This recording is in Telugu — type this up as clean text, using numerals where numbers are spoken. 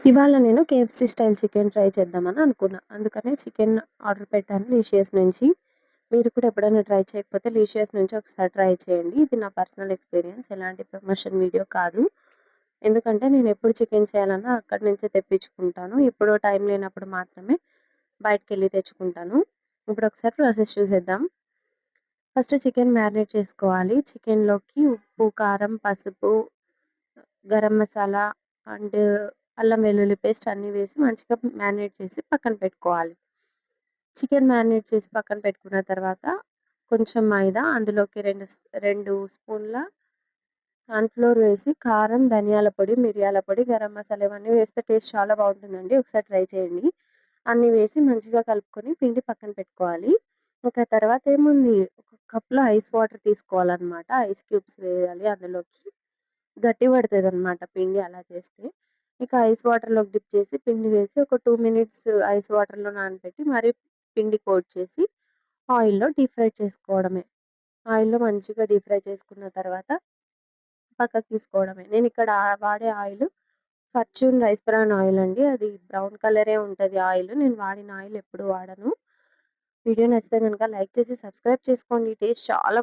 ఇవాళ నేను కేఎఫ్‌సీ స్టైల్ చికెన్ ట్రై చేద్దామని అనుకున్నా. అందుకనే చికెన్ ఆర్డర్ పెట్టాను లీషియస్ నుంచి. మీరు కూడా ఎప్పుడైనా ట్రై చేయకపోతే లీషియస్ నుంచి ఒకసారి ట్రై చేయండి. ఇది నా పర్సనల్ ఎక్స్‌పీరియన్స్. ఎలాంటి ప్రమోషన్ వీడియో కాదు. ఎందుకంటే నేను ఎప్పుడు చికెన్ చేయాలన్నా అక్కడి నుంచే తెప్పించుకుంటాను. ఎప్పుడో టైం లేనప్పుడు మాత్రమే బయటికెళ్ళి తెచ్చుకుంటాను. ఇప్పుడు ఒకసారి ప్రాసెస్ చూసేద్దాం. ఫస్ట్ చికెన్ మ్యారినేట్ చేసుకోవాలి. చికెన్‌లోకి ఉప్పు, కారం, పసుపు, గరం మసాలా అండ్ అల్లం వెల్లుల్లి పేస్ట్ అన్నీ వేసి మంచిగా మ్యారినేట్ చేసి పక్కన పెట్టుకోవాలి. చికెన్ మ్యారినేట్ చేసి పక్కన పెట్టుకున్న తర్వాత కొంచెం మైదా, అందులోకి 2 స్పూన్ల కార్న్‌ఫ్లోర్ వేసి కారం, ధనియాల పొడి, మిరియాల పొడి, గరం మసాలా ఇవన్నీ వేస్తే టేస్ట్ చాలా బావుంటుందండి. ఒకసారి ట్రై చేయండి. అన్నీ వేసి మంచిగా కలుపుకొని పిండి పక్కన పెట్టుకోవాలి. ఇంకా తర్వాత ఏముంది, ఒక కప్‌లో ఐస్ వాటర్ తీసుకోవాలనమాట. ఐస్ క్యూబ్స్ వేయాలి అందులోకి. గట్టి పడతదనమాట పిండి అలా చేస్తే. ఇక ఐస్ వాటర్‌లోకి డిప్ చేసి పిండి వేసి ఒక 2 మినిట్స్ ఐస్ వాటర్‌లో నానబెట్టి మరి పిండి కోట్ చేసి ఆయిల్‌లో డీప్ ఫ్రై చేసుకోవడమే. ఆయిల్‌లో మంచిగా డీప్ ఫ్రై చేసుకున్న తర్వాత పక్కకు తీసుకోవడమే. నేనిక్కడ వాడే oil fortune rice bran oil అండి. అది బ్రౌన్ కలరే ఉంటది ఆయిలు. నేను వాడిన ఆయిల్ ఎప్పుడు వాడను. వీడియో నచ్చితే గనుక లైక్ చేసి సబ్స్క్రైబ్ చేసుకోండి. టేస్ట్ చాలా